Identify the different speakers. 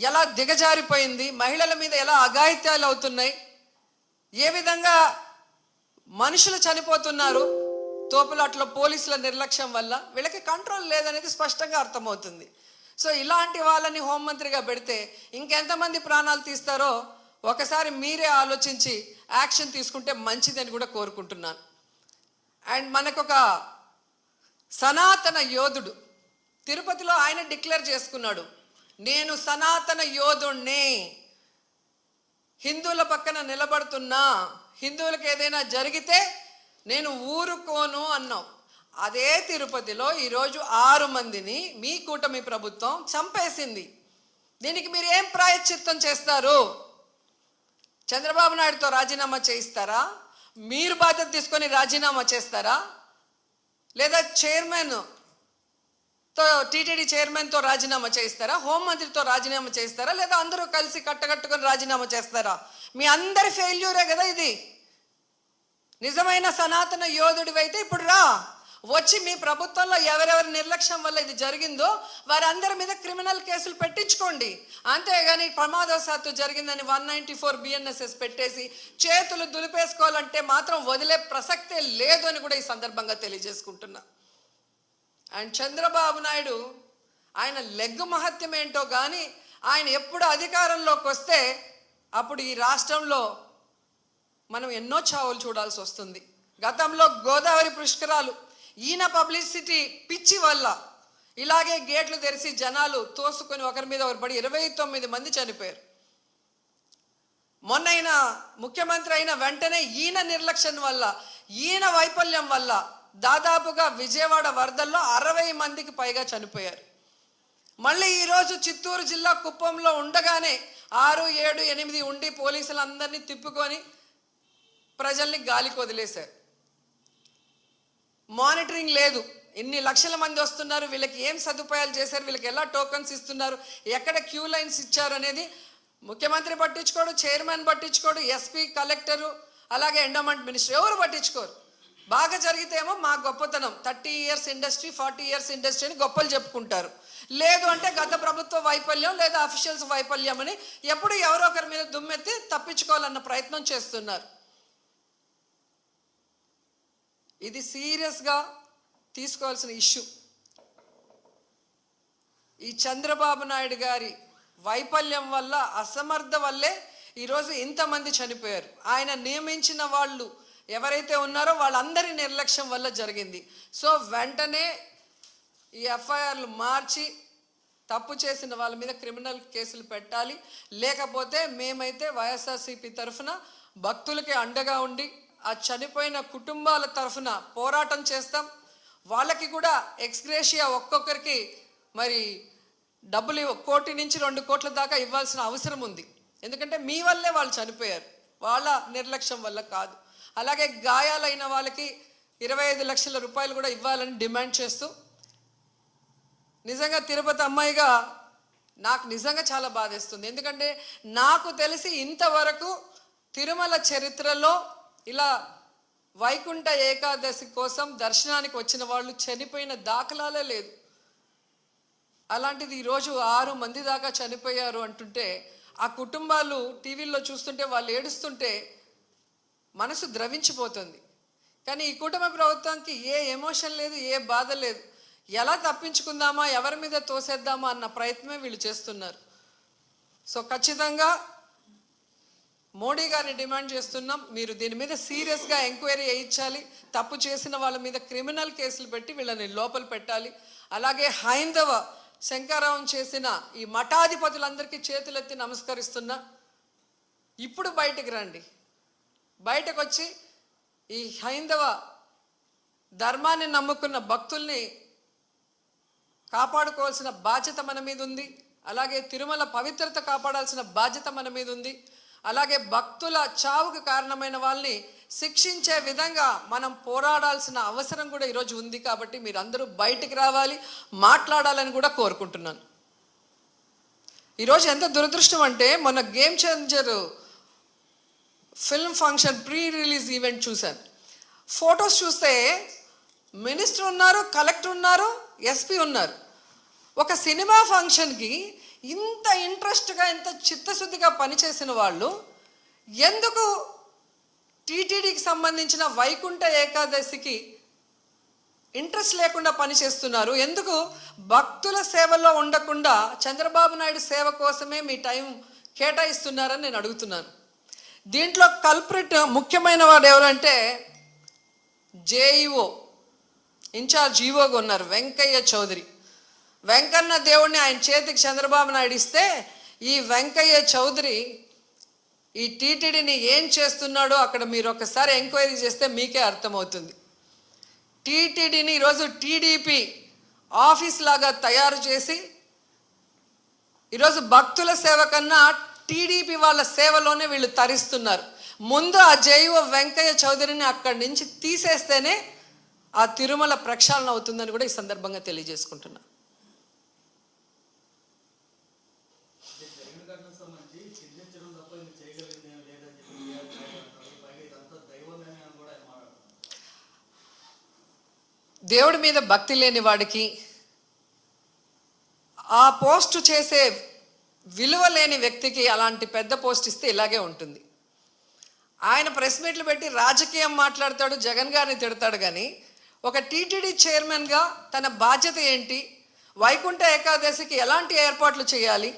Speaker 1: ఎలా దిగజారిపోయింది, మహిళల మీద ఎలా అఘాయిత్యాలు అవుతున్నాయి, ఏ విధంగా మనుషులు చనిపోతున్నారు తోపులాట్లో పోలీసుల నిర్లక్ష్యం వల్ల. వీళ్ళకి కంట్రోల్ లేదనేది స్పష్టంగా అర్థమవుతుంది. సో ఇలాంటి వాళ్ళని హోంమంత్రిగా పెడితే ఇంకెంతమంది ప్రాణాలు తీస్తారో ఒకసారి మీరే ఆలోచించి యాక్షన్ తీసుకుంటే మంచిదని కూడా కోరుకుంటున్నాను. అండ్ మనకొక సనాతన యోధుడు తిరుపతిలో ఆయన డిక్లేర్ చేసుకున్నాడు, నేను సనాతన యోధుణ్ణి, హిందువుల పక్కన నిలబడుతున్నా, హిందువులకు ఏదైనా జరిగితే నేను ఊరుకోను అన్నాం. అదే తిరుపతిలో ఈరోజు 6 మందిని మీ కూటమి ప్రభుత్వం చంపేసింది. దీనికి మీరు ఏం ప్రాయశ్చిత్తం చేస్తారు? చంద్రబాబు నాయుడుతో రాజీనామా చేయిస్తారా? మీరు బాధ్యత తీసుకొని రాజీనామా చేస్తారా? లేదా టీటీడీ చైర్మన్తో రాజీనామా చేయిస్తారా? హోంమంత్రితో రాజీనామా చేయిస్తారా? లేదా అందరూ కలిసి కట్టకట్టుకొని రాజీనామా చేస్తారా? మీ అందరి ఫెయిల్యూరే కదా ఇది. నిజమైన సనాతన యోధుడివైతే ఇప్పుడు రా, వచ్చి మీ ప్రభుత్వంలో ఎవరెవరి నిర్లక్ష్యం వల్ల ఇది జరిగిందో వారందరి మీద క్రిమినల్ కేసులు పెట్టించుకోండి. అంతేగాని ప్రమాదవశాత్తు జరిగిందని 194 BNSS పెట్టేసి చేతులు దులిపేసుకోవాలంటే మాత్రం వదిలే ప్రసక్తే లేదు అని కూడా ఈ సందర్భంగా తెలియజేసుకుంటున్నా. అండ్ చంద్రబాబు నాయుడు ఆయన లెగ్గు మహత్యం ఏంటో కానీ ఆయన ఎప్పుడు అధికారంలోకి వస్తే అప్పుడు ఈ రాష్ట్రంలో మనం ఎన్నో చావులు చూడాల్సి వస్తుంది. గతంలో గోదావరి పుష్కరాలు ఈయన పబ్లిసిటీ పిచ్చి వల్ల ఇలాగే గేట్లు తెరిచి జనాలు తోసుకొని ఒకరి మీద ఒకరు పడి 29 మంది చనిపోయారు. మొన్న ఈయన ముఖ్యమంత్రి అయిన వెంటనే ఈయన నిర్లక్ష్యం వల్ల, ఈయన వైఫల్యం వల్ల దాదాపుగా విజయవాడ వరదల్లో 60 మందికి పైగా చనిపోయారు. మళ్ళీ ఈరోజు చిత్తూరు జిల్లా కుప్పంలో ఉండగానే 6, 7, 8 ఉండి పోలీసులందరినీ తిప్పుకొని ప్రజల్ని గాలికి వదిలేశారు. మానిటరింగ్ లేదు. ఇన్ని లక్షల మంది వస్తున్నారు, వీళ్ళకి ఏం సదుపాయాలు చేశారు, వీళ్ళకి ఎలా టోకన్స్ ఇస్తున్నారు, ఎక్కడ క్యూ లైన్స్ ఇచ్చారు అనేది ముఖ్యమంత్రి పట్టించుకోడు, చైర్మన్ పట్టించుకోడు, ఎస్పీ, కలెక్టరు, అలాగే ఎండోమెంట్ మినిస్టర్ ఎవరు పట్టించుకోరు. బాగా జరిగితేమో మా గొప్పతనం 30 ఇయర్స్ ఇండస్ట్రీ, 40 ఇయర్స్ ఇండస్ట్రీ అని గొప్పలు చెప్పుకుంటారు. లేదు అంటే గత ప్రభుత్వ వైఫల్యం లేదా అఫీషియల్స్ వైఫల్యం అని ఎప్పుడు ఎవరో ఒకరి మీద దుమ్మెత్తి తప్పించుకోవాలన్న ప్రయత్నం చేస్తున్నారు. ఇది సీరియస్గా తీసుకోవాల్సిన ఇష్యూ. ఈ చంద్రబాబు నాయుడు గారి వైఫల్యం వల్ల, అసమర్థ వల్లే ఈరోజు ఇంతమంది చనిపోయారు. ఆయన నియమించిన వాళ్ళు ఎవరైతే ఉన్నారో వాళ్ళందరి నిర్లక్ష్యం వల్ల జరిగింది. సో వెంటనే ఈ ఎఫ్ఐఆర్లు మార్చి తప్పు చేసిన వాళ్ళ మీద క్రిమినల్ కేసులు పెట్టాలి. లేకపోతే మేమైతే వైఎస్ఆర్సీపీ తరఫున భక్తులకి అండగా ఉండి ఆ చనిపోయిన కుటుంబాల తరఫున పోరాటం చేస్తాం. వాళ్ళకి కూడా ఎక్స్గ్రేషియా ఒక్కొక్కరికి మరి డబ్బులు 1 కోటి నుంచి 2 కోట్ల దాకా ఇవ్వాల్సిన అవసరం ఉంది. ఎందుకంటే మీ వల్లే వాళ్ళు చనిపోయారు, వాళ్ళ నిర్లక్ష్యం వల్ల కాదు. అలాగే గాయాలైన వాళ్ళకి 25 లక్షల రూపాయలు కూడా ఇవ్వాలని డిమాండ్ చేస్తూ, నిజంగా తిరుపతి అమ్మాయిగా నాకు నిజంగా చాలా బాధేస్తుంది. ఎందుకంటే నాకు తెలిసి ఇంతవరకు తిరుమల చరిత్రలో ఇలా వైకుంఠ ఏకాదశి కోసం దర్శనానికి వచ్చిన వాళ్ళు చనిపోయిన దాఖలాలే లేదు. అలాంటిది ఈరోజు 6 మంది దాకా చనిపోయారు అంటుంటే ఆ కుటుంబాలు టీవీల్లో చూస్తుంటే వాళ్ళు ఏడుస్తుంటే మనసు ద్రవించిపోతుంది. కానీ ఈ కూటమి ప్రభుత్వానికి ఏ ఎమోషన్ లేదు, ఏ బాధ లేదు. ఎలా తప్పించుకుందామా, ఎవరి మీద తోసేద్దామా అన్న ప్రయత్నమే వీళ్ళు చేస్తున్నారు. సో ఖచ్చితంగా మోడీ గారిని డిమాండ్ చేస్తున్నాం, మీరు దీని మీద సీరియస్గా ఎంక్వైరీ చేయించాలి. తప్పు చేసిన వాళ్ళ మీద క్రిమినల్ కేసులు పెట్టి వీళ్ళని లోపల పెట్టాలి. అలాగే హైందవ శంకరావం చేసిన ఈ మఠాధిపతులందరికీ చేతులెత్తి నమస్కరిస్తున్నా, ఇప్పుడు బయటికి రండి. బయటకు వచ్చి ఈ హైందవ ధర్మాన్ని నమ్ముకున్న భక్తుల్ని కాపాడుకోవాల్సిన బాధ్యత మన మీద ఉంది. అలాగే తిరుమల పవిత్రత కాపాడాల్సిన బాధ్యత మన మీద ఉంది. అలాగే భక్తుల చావుకు కారణమైన వాళ్ళని శిక్షించే విధంగా మనం పోరాడాల్సిన అవసరం కూడా ఈరోజు ఉంది. కాబట్టి మీరందరూ బయటికి రావాలి, మాట్లాడాలని కూడా కోరుకుంటున్నాను. ఈరోజు ఎంత దురదృష్టం అంటే, మొన్న game changer film function pre release event చూశాను. ఫొటోస్ చూస్తే మినిస్టర్ ఉన్నారు, కలెక్టర్ ఉన్నారు, ఎస్పీ ఉన్నారు. ఒక సినిమా ఫంక్షన్కి ఇంత ఇంట్రెస్ట్గా ఇంత చిత్తశుద్ధిగా పనిచేసిన వాళ్ళు ఎందుకు టీటీడీకి సంబంధించిన వైకుంఠ ఏకాదశికి ఇంట్రెస్ట్ లేకుండా పనిచేస్తున్నారు? ఎందుకు భక్తుల సేవలో ఉండకుండా చంద్రబాబు నాయుడు సేవ కోసమే మీ టైం కేటాయిస్తున్నారని నేను అడుగుతున్నాను. దీంట్లో కల్ప్రిట్ ముఖ్యమైన వాడు ఎవరంటే జేఈఓ ఇన్ఛార్జ్ ఈఓగా ఉన్నారు వెంకయ్య చౌదరి. వెంకన్న దేవుడిని ఆయన చేతికి చంద్రబాబు నాయుడు ఇస్తే ఈ వెంకయ్య చౌదరి ఈ టీటీడీని ఏం చేస్తున్నాడో అక్కడ మీరు ఒకసారి ఎంక్వైరీ చేస్తే మీకే అర్థమవుతుంది. టీటీడీని ఈరోజు టీడీపీ ఆఫీస్ లాగా తయారు చేసి ఈరోజు భక్తుల సేవ కన్నా టీడీపీ వాళ్ళ సేవలోనే వీళ్ళు తరిస్తున్నారు. ముందు ఆ జేఈఓ వెంకయ్య చౌదరిని అక్కడి నుంచి తీసేస్తేనే ఆ తిరుమల ప్రక్షాళన అవుతుందని కూడా ఈ సందర్భంగా తెలియజేసుకుంటున్నా. దేవుడి మీద భక్తి లేని వాడికి ఆ పోస్టు చేసే విలువ లేని వ్యక్తికి అలాంటి పెద్ద పోస్ట్ ఇస్తే ఇలాగే ఉంటుంది. ఆయన ప్రెస్ మీట్లు పెట్టి రాజకీయం మాట్లాడతాడు, జగన్ గారిని తిడతాడు. కానీ ఒక టీటీడీ చైర్మన్గా తన బాధ్యత ఏంటి, వైకుంఠ ఏకాదశికి ఎలాంటి ఏర్పాట్లు చేయాలి,